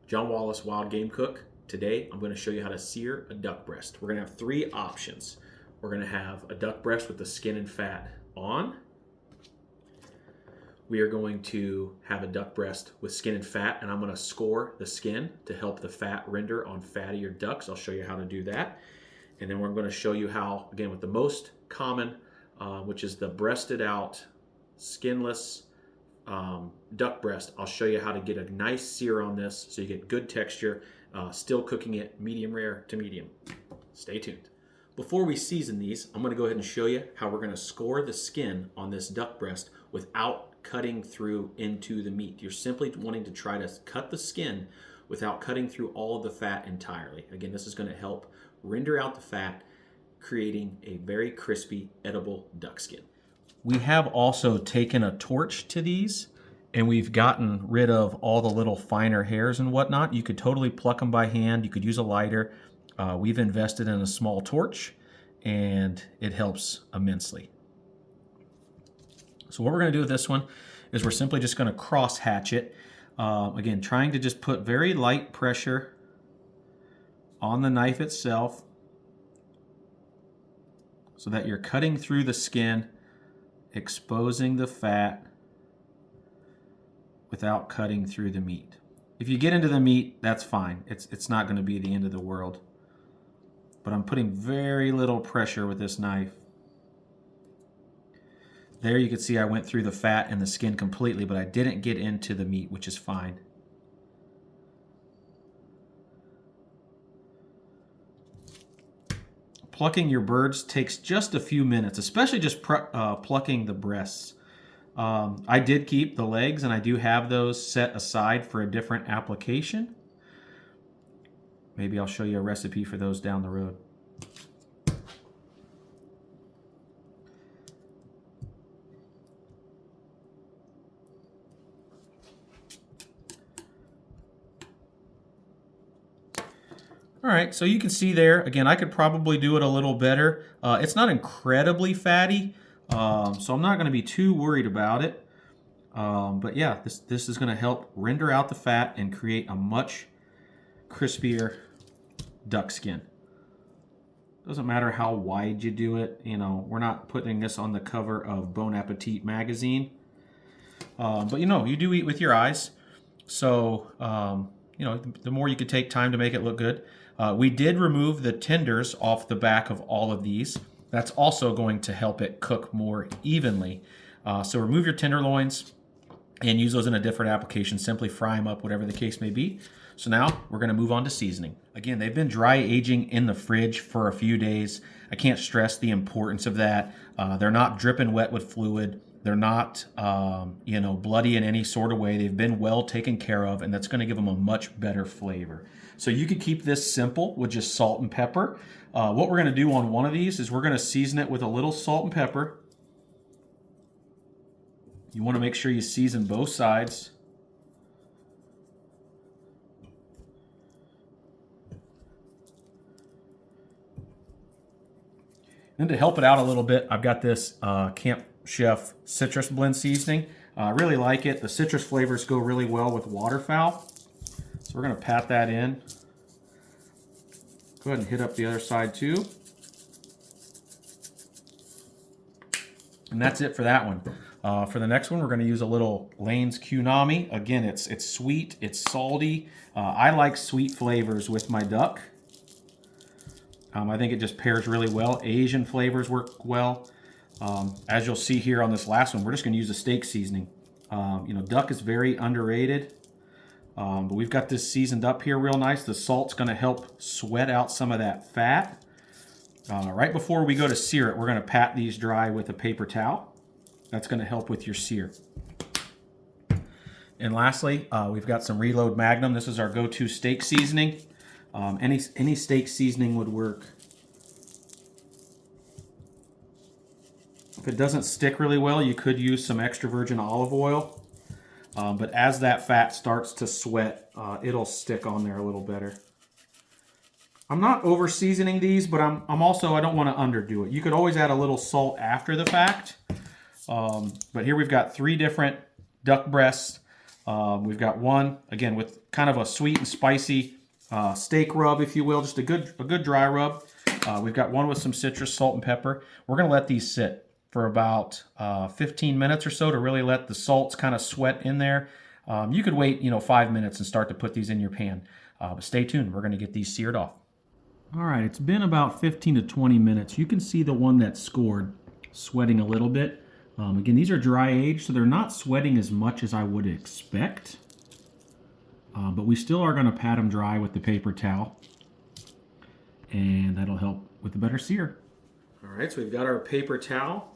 John Wallace, Wild Game Cook. Today I'm going to show you how to sear a duck breast. We're going to have three options. We're going to have a duck breast with the skin and fat on. We are going to have a duck breast with skin and fat, and I'm going to score the skin to help the fat render on fattier ducks. I'll show you how to do that. And then we're going to show you how, again, with the most common, which is the breasted out, skinless duck breast. I'll show you how to get a nice sear on this so you get good texture, still cooking it medium rare to medium. Stay tuned. Before we season these, I'm going to go ahead and show you how we're going to score the skin on this duck breast without cutting through into the meat. You're simply wanting to try to cut the skin without cutting through all of the fat entirely. Again, this is going to help render out the fat, creating a very crispy, edible duck skin. We have also taken a torch to these, and we've gotten rid of all the little finer hairs and whatnot. You could totally pluck them by hand. You could use a lighter. We've invested in a small torch, and it helps immensely. So what we're going to do with this one is we're simply just going to cross hatch it. Again, trying to just put very light pressure on the knife itself so that you're cutting through the skin, exposing the fat without cutting through the meat. If you get into the meat, that's fine. It's not going to be the end of the world. But I'm putting very little pressure with this knife. There you can see I went through the fat and the skin completely, but I didn't get into the meat, which is fine. Plucking your birds takes just a few minutes, especially just plucking the breasts. I did keep the legs, and I do have those set aside for a different application. Maybe I'll show you a recipe for those down the road. All right, so you can see there, again, I could probably do it a little better. It's not incredibly fatty, so I'm not going to be too worried about it. But yeah, this is going to help render out the fat and create a much crispier duck skin. Doesn't matter how wide you do it. You know, we're not putting this on the cover of Bon Appetit magazine. But you know, you do eat with your eyes. So, you know, the more you could take time to make it look good. We did remove the tenders off the back of all of these. That's also going to help it cook more evenly. So remove your tenderloins and use those in a different application. Simply fry them up, whatever the case may be. So now we're going to move on to seasoning. Again, they've been dry aging in the fridge for a few days. I can't stress the importance of that. They're not dripping wet with fluid. They're not, you know, bloody in any sort of way. They've been well taken care of, and that's going to give them a much better flavor. So you could keep this simple with just salt and pepper. What we're going to do on one of these is we're going to season it with a little salt and pepper. You want to make sure you season both sides. Then to help it out a little bit, I've got this Camp Chef citrus blend seasoning. I really like it. The citrus flavors go really well with waterfowl. So we're going to pat that in. Go ahead and hit up the other side too. And that's it for that one. For the next one, we're going to use a little Lane's Kunami. Again, it's sweet, it's salty. I like sweet flavors with my duck. I think it just pairs really well. Asian flavors work well. As you'll see here on this last one, we're just going to use a steak seasoning. You know, duck is very underrated. But we've got this seasoned up here real nice. The salt's going to help sweat out some of that fat. Right before we go to sear it, we're going to pat these dry with a paper towel. That's going to help with your sear. And lastly, we've got some Reload Magnum. This is our go-to steak seasoning. Any steak seasoning would work. If it doesn't stick really well, you could use some extra virgin olive oil. But as that fat starts to sweat, it'll stick on there a little better. I'm not over seasoning these, but I'm also, I don't want to underdo it. You could always add a little salt after the fact. But here we've got 3 different duck breasts. We've got one, again, with kind of a sweet and spicy steak rub, if you will, just a good dry rub. We've got one with some citrus, salt, and pepper. We're going to let these sit for about 15 minutes or so to really let the salts kind of sweat in there. You could wait, 5 minutes and start to put these in your pan. But stay tuned. We're going to get these seared off. All right, it's been about 15 to 20 minutes. You can see the one that's scored sweating a little bit. Again, these are dry aged, so they're not sweating as much as I would expect. But we still are going to pat them dry with the paper towel. And that'll help with the better sear. All right, so we've got our paper towel.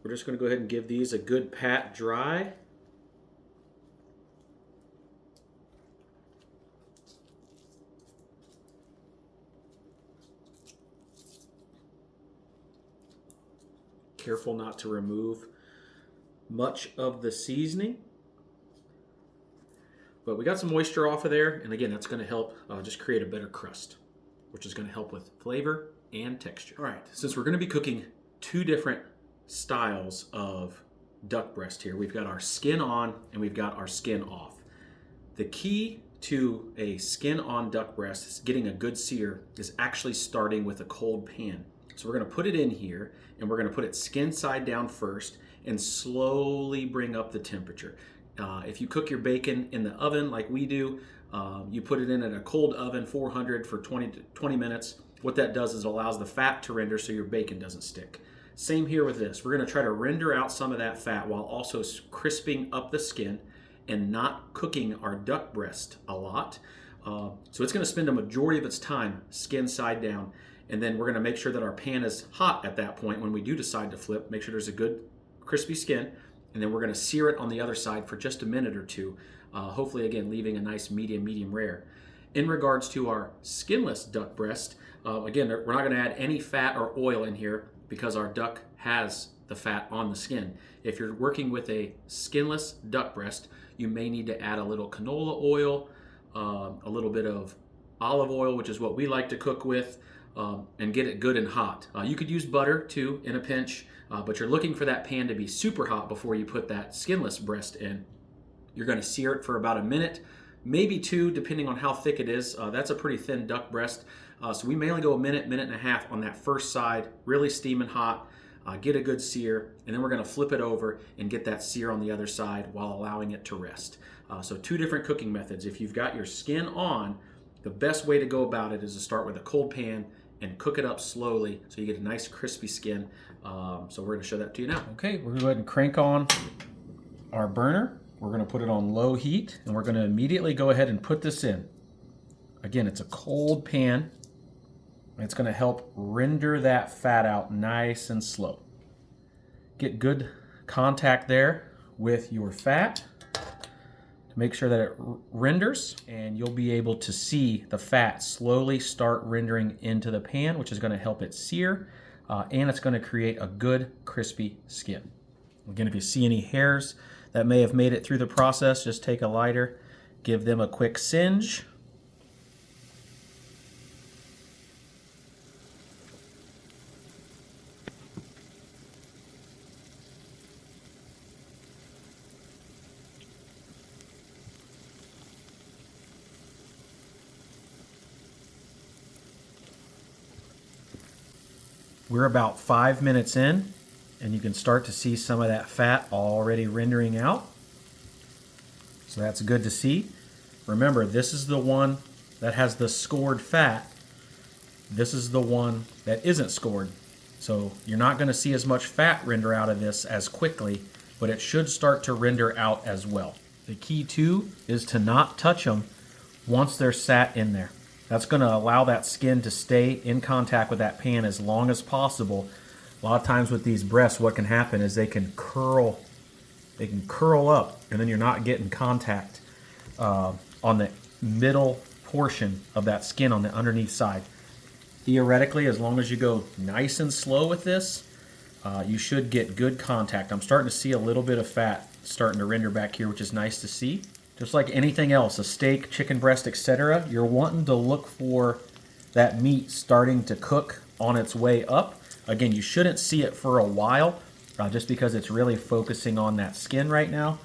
We're just going to go ahead and give these a good pat dry. Careful not to remove much of the seasoning. But we got some moisture off of there, and again, that's going to help just create a better crust, which is going to help with flavor and texture. All right, since we're going to be cooking two different styles of duck breast here, we've got our skin on and we've got our skin off. The key to a skin on duck breast, getting a good sear, is actually starting with a cold pan. So we're going to put it in here, and we're going to put it skin side down first and slowly bring up the temperature. If you cook your bacon in the oven like we do, you put it in at a cold oven, 400 for 20 minutes. What that does is it allows the fat to render so your bacon doesn't stick. Same here with this. We're going to try to render out some of that fat while also crisping up the skin and not cooking our duck breast a lot. So it's going to spend a majority of its time skin side down. And then we're going to make sure that our pan is hot at that point when we do decide to flip. Make sure there's a good crispy skin. And then we're going to sear it on the other side for just a minute or two. Hopefully, again, leaving a nice medium rare. In regards to our skinless duck breast, again, we're not going to add any fat or oil in here because our duck has the fat on the skin. If you're working with a skinless duck breast, you may need to add a little canola oil, a little bit of olive oil, which is what we like to cook with, and get it good and hot. You could use butter too in a pinch, but you're looking for that pan to be super hot before you put that skinless breast in. You're going to sear it for about a minute, maybe two, depending on how thick it is. That's a pretty thin duck breast. So we mainly go a minute and a half on that first side, really steaming hot, get a good sear, and then we're going to flip it over and get that sear on the other side while allowing it to rest. So two different cooking methods. If you've got your skin on, the best way to go about it is to start with a cold pan and cook it up slowly so you get a nice crispy skin. So we're going to show that to you now. Okay, we're going to go ahead and crank on our burner. We're going to put it on low heat, and we're going to immediately go ahead and put this in. Again, it's a cold pan. It's going to help render that fat out nice and slow. Get good contact there with your fat to make sure that it renders, and you'll be able to see the fat slowly start rendering into the pan, which is going to help it sear, and it's going to create a good crispy skin. Again, if you see any hairs that may have made it through the process, just take a lighter, give them a quick singe. We're about 5 minutes in, and you can start to see some of that fat already rendering out. So that's good to see. Remember, this is the one that has the scored fat. This is the one that isn't scored. So you're not going to see as much fat render out of this as quickly, but it should start to render out as well. The key too is to not touch them once they're sat in there. That's going to allow that skin to stay in contact with that pan as long as possible. A lot of times with these breasts, what can happen is they can curl up, and then you're not getting contact on the middle portion of that skin on the underneath side. Theoretically, as long as you go nice and slow with this, you should get good contact. I'm starting to see a little bit of fat starting to render back here, which is nice to see. Just like anything else, a steak, chicken breast, etc., you're wanting to look for that meat starting to cook on its way up. Again, you shouldn't see it for a while, just because it's really focusing on that skin right now.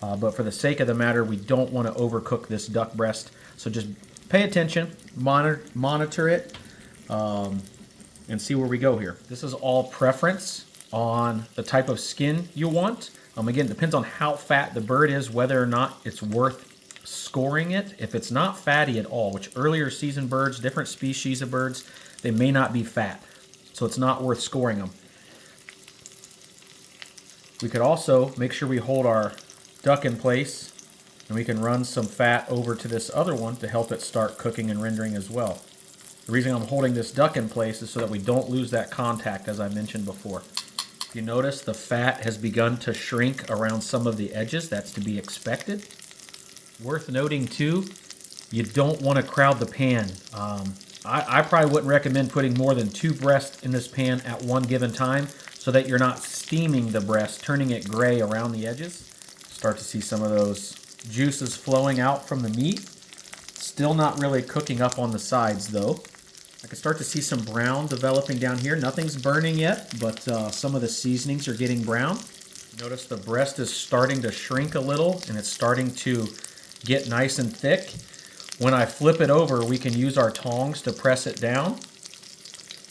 but for the sake of the matter, we don't want to overcook this duck breast. So just pay attention, monitor it, and see where we go here. This is all preference on the type of skin you want. Again, it depends on how fat the bird is, whether or not it's worth scoring it. If it's not fatty at all, which earlier season birds, different species of birds, they may not be fat, so it's not worth scoring them. We could also make sure we hold our duck in place, and we can run some fat over to this other one to help it start cooking and rendering as well. The reason I'm holding this duck in place is so that we don't lose that contact, as I mentioned before. If you notice, the fat has begun to shrink around some of the edges. That's to be expected. Worth noting too, you don't want to crowd the pan. I probably wouldn't recommend putting more than 2 breasts in this pan at one given time, so that you're not steaming the breast, turning it gray around the edges. Start to see some of those juices flowing out from the meat. Still not really cooking up on the sides though. I can start to see some brown developing down here. Nothing's burning yet, but some of the seasonings are getting brown. Notice the breast is starting to shrink a little, and it's starting to get nice and thick. When I flip it over, we can use our tongs to press it down.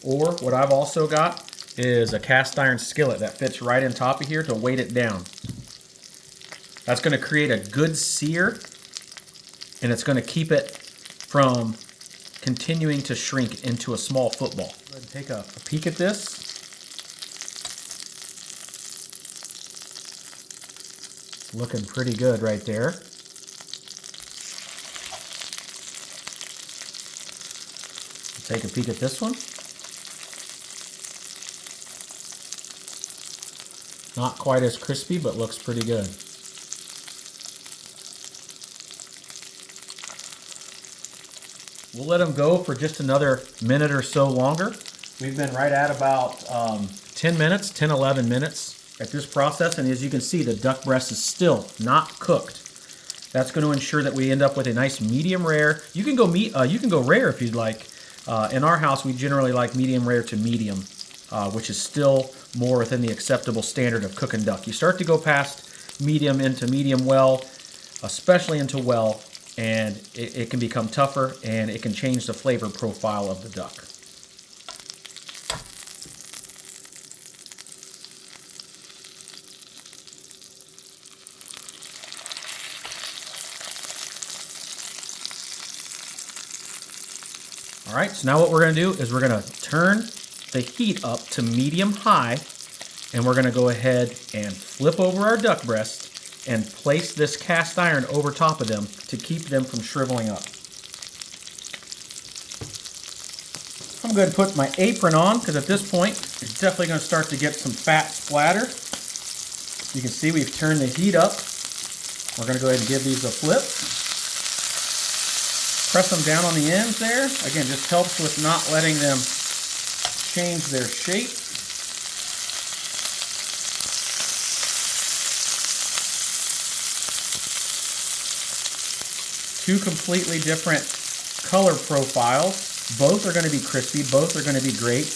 Or what I've also got is a cast iron skillet that fits right on top of here to weight it down. That's going to create a good sear, and it's going to keep it from continuing to shrink into a small football. Go ahead and take a peek at this. It's looking pretty good right there. Take a peek at this one. Not quite as crispy, but looks pretty good. We'll let them go for just another minute or so longer. We've been right at about 10 minutes, 10, 11 minutes at this process. And as you can see, the duck breast is still not cooked. That's going to ensure that we end up with a nice medium rare. You can go rare if you'd like. In our house, we generally like medium rare to medium, which is still more within the acceptable standard of cooking duck. You start to go past medium into medium well, especially into well, and it can become tougher, and it can change the flavor profile of the duck. All right, so now what we're going to do is we're going to turn the heat up to medium-high, and we're going to go ahead and flip over our duck breast and place this cast iron over top of them to keep them from shriveling up. I'm going to put my apron on because at this point, it's definitely going to start to get some fat splatter. You can see we've turned the heat up. We're going to go ahead and give these a flip. Press them down on the ends there. Again, just helps with not letting them change their shape. Two completely different color profiles. Both are going to be crispy. Both are going to be great.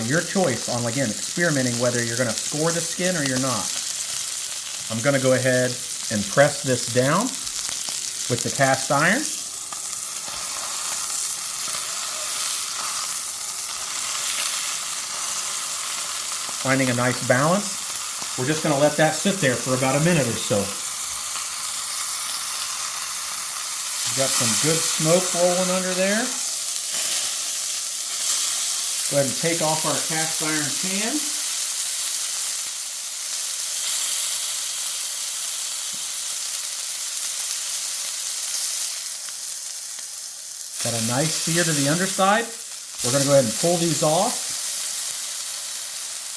Your choice on, again, experimenting whether you're going to score the skin or you're not. I'm going to go ahead and press this down with the cast iron. Finding a nice balance. We're just going to let that sit there for about a minute or so. We've got some good smoke rolling under there. Go ahead and take off our cast iron pan. Got a nice sear to the underside. We're going to go ahead and pull these off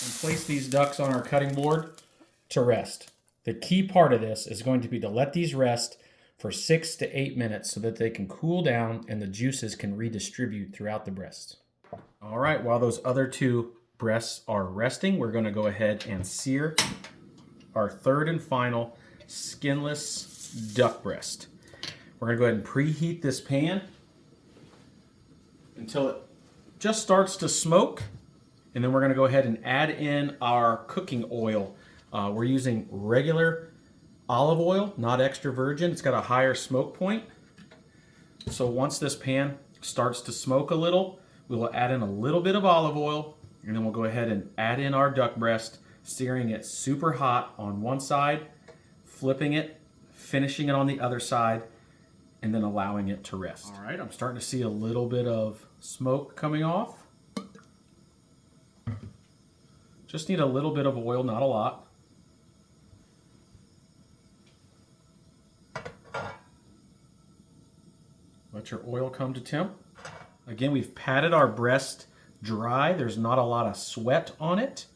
and place these ducks on our cutting board to rest. The key part of this is going to be to let these rest for 6 to 8 minutes so that they can cool down and the juices can redistribute throughout the breast. All right, while those other 2 breasts are resting, we're going to go ahead and sear our third and final skinless duck breast. We're going to go ahead and preheat this pan until it just starts to smoke. And then we're going to go ahead and add in our cooking oil. We're using regular olive oil, not extra virgin. It's got a higher smoke point. So once this pan starts to smoke a little, we will add in a little bit of olive oil, and then we'll go ahead and add in our duck breast, searing it super hot on one side, flipping it, finishing it on the other side, and then allowing it to rest. All right, I'm starting to see a little bit of smoke coming off. Just need a little bit of oil, not a lot. Let your oil come to temp. Again, we've patted our breast dry. There's not a lot of sweat on it.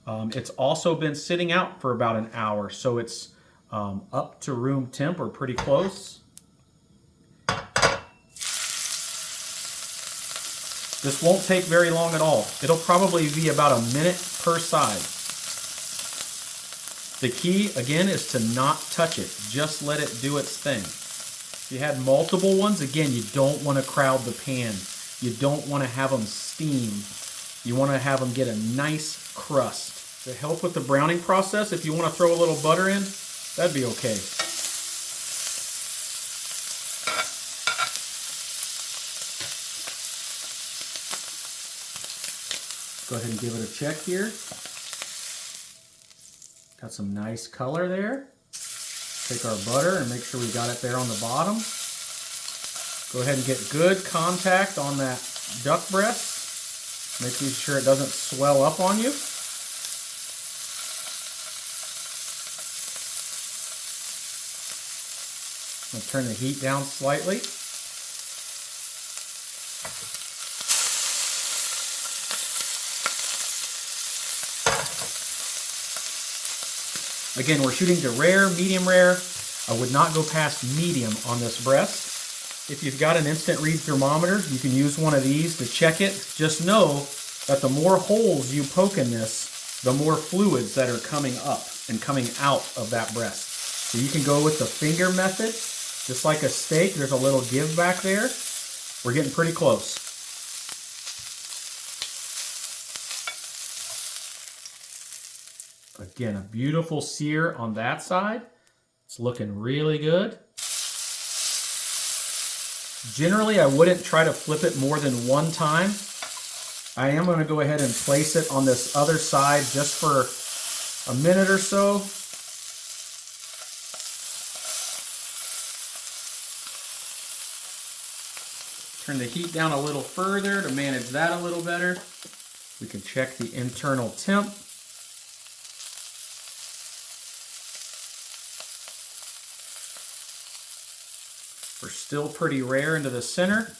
It's also been sitting out for about an hour, so it's up to room temp or pretty close. This won't take very long at all. It'll probably be about a minute per side. The key, again, is to not touch it. Just let it do its thing. If you had multiple ones, again, you don't want to crowd the pan. You don't want to have them steam. You want to have them get a nice crust. To help with the browning process, if you want to throw a little butter in, that'd be okay. Go ahead and give it a check here. Got some nice color there. Take our butter and make sure we got it there on the bottom. Go ahead and get good contact on that duck breast, making sure it doesn't swell up on you. I'm going to turn the heat down slightly. Again, we're shooting to rare, medium rare. I would not go past medium on this breast. If you've got an instant read thermometer, you can use one of these to check it. Just know that the more holes you poke in this, the more fluids that are coming up and coming out of that breast. So you can go with the finger method, just like a steak. There's a little give back there. We're getting pretty close. Again, a beautiful sear on that side. It's looking really good. Generally, I wouldn't try to flip it more than one time. I am going to go ahead and place it on this other side just for a minute or so. Turn the heat down a little further to manage that a little better. We can check the internal temp. We're still pretty rare into the center.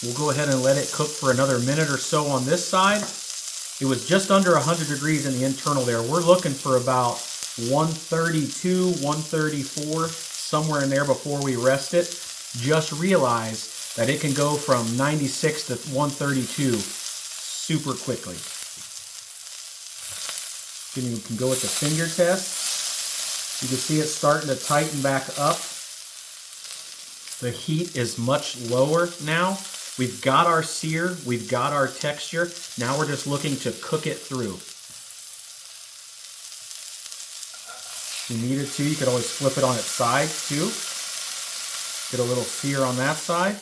We'll go ahead and let it cook for another minute or so on this side. It was just under 100 degrees in the internal there. We're looking for about 132, 134, somewhere in there before we rest it. Just realize that it can go from 96 to 132 super quickly. You can go with the finger test. You can see it's starting to tighten back up. The heat is much lower now. We've got our sear, we've got our texture. Now we're just looking to cook it through. If you needed to, you could always flip it on its side too. Get a little sear on that side.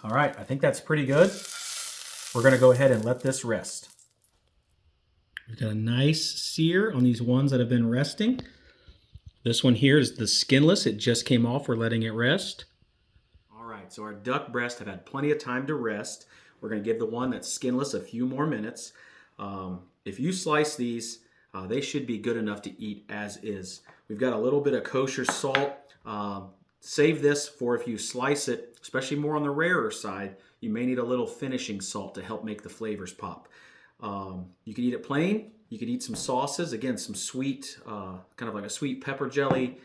All right, I think that's pretty good. We're gonna go ahead and let this rest. We've got a nice sear on these ones that have been resting. This one here is the skinless. It just came off. We're letting it rest. All right, so our duck breasts have had plenty of time to rest. We're gonna give the one that's skinless a few more minutes. If you slice these, they should be good enough to eat as is. We've got a little bit of kosher salt. Save this for if you slice it, especially more on the rarer side, you may need a little finishing salt to help make the flavors pop. You can eat it plain. You could eat some sauces. Again, some sweet, kind of like a sweet pepper jelly,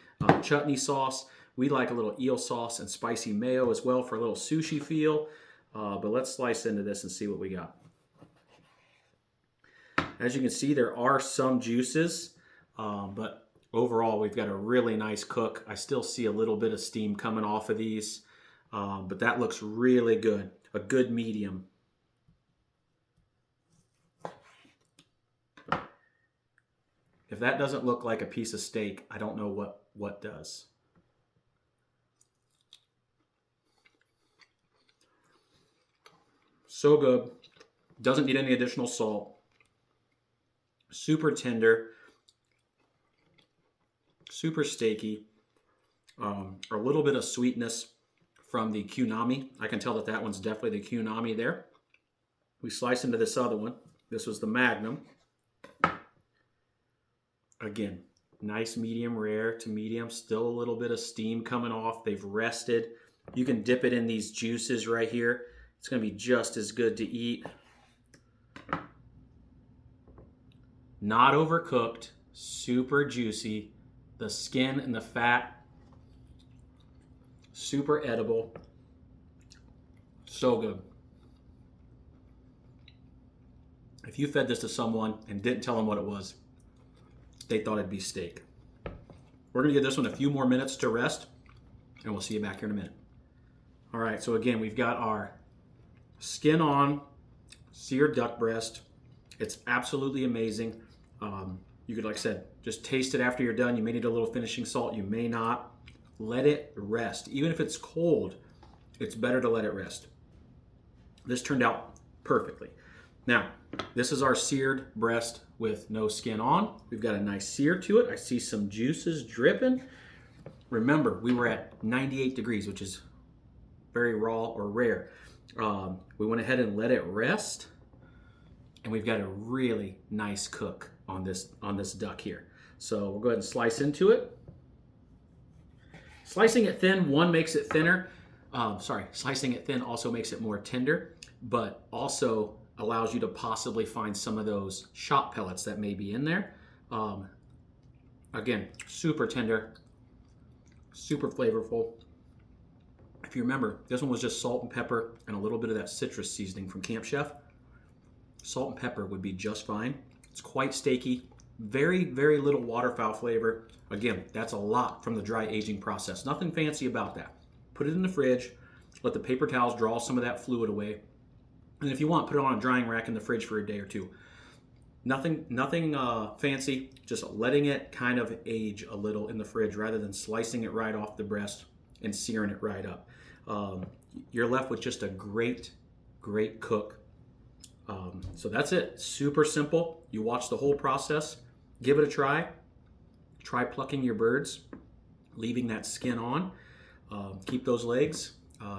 chutney sauce. We like a little eel sauce and spicy mayo as well for a little sushi feel. But let's slice into this and see what we got. As you can see, there are some juices, but overall, we've got a really nice cook. I still see a little bit of steam coming off of these, but that looks really good. A good medium. If that doesn't look like a piece of steak, I don't know what does. So good. Doesn't need any additional salt. Super tender. Super steaky. A little bit of sweetness from the kunami. I can tell that that one's definitely the kunami there. We slice into this other one. This was the magnum. Again, nice medium rare to medium. Still a little bit of steam coming off. They've rested. You can dip it in these juices right here. It's going to be just as good to eat. Not overcooked. Super juicy. The skin and the fat, super edible. So good. If you fed this to someone and didn't tell them what it was, they thought it'd be steak. We're gonna give this one a few more minutes to rest, and we'll see you back here in a minute. All right, so again, we've got our skin on seared duck breast. It's absolutely amazing. You could, like I said, just taste it after you're done. You may need a little finishing salt. You may not. Let it rest. Even if it's cold, it's better to let it rest. This turned out perfectly. Now, this is our seared breast with no skin on. We've got a nice sear to it. I see some juices dripping. Remember, we were at 98 degrees, which is very raw or rare. We went ahead and let it rest, and we've got a really nice cook on this duck here. So we'll go ahead and slice into it. Slicing it thin, one, makes it thinner. Slicing it thin also makes it more tender, but also allows you to possibly find some of those shot pellets that may be in there. Again, super tender, super flavorful. If you remember, this one was just salt and pepper and a little bit of that citrus seasoning from Camp Chef. Salt and pepper would be just fine. It's quite steaky, very, very little waterfowl flavor. Again, that's a lot from the dry aging process. Nothing fancy about that. Put it in the fridge, let the paper towels draw some of that fluid away. And if you want, put it on a drying rack in the fridge for a day or two. Nothing fancy, just letting it kind of age a little in the fridge rather than slicing it right off the breast and searing it right up. You're left with just a great, great cook. So that's it. Super simple. You watch the whole process. Give it a try. Try plucking your birds, leaving that skin on. Keep those legs.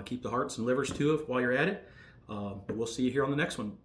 Keep the hearts and livers too while you're at it. But we'll see you here on the next one.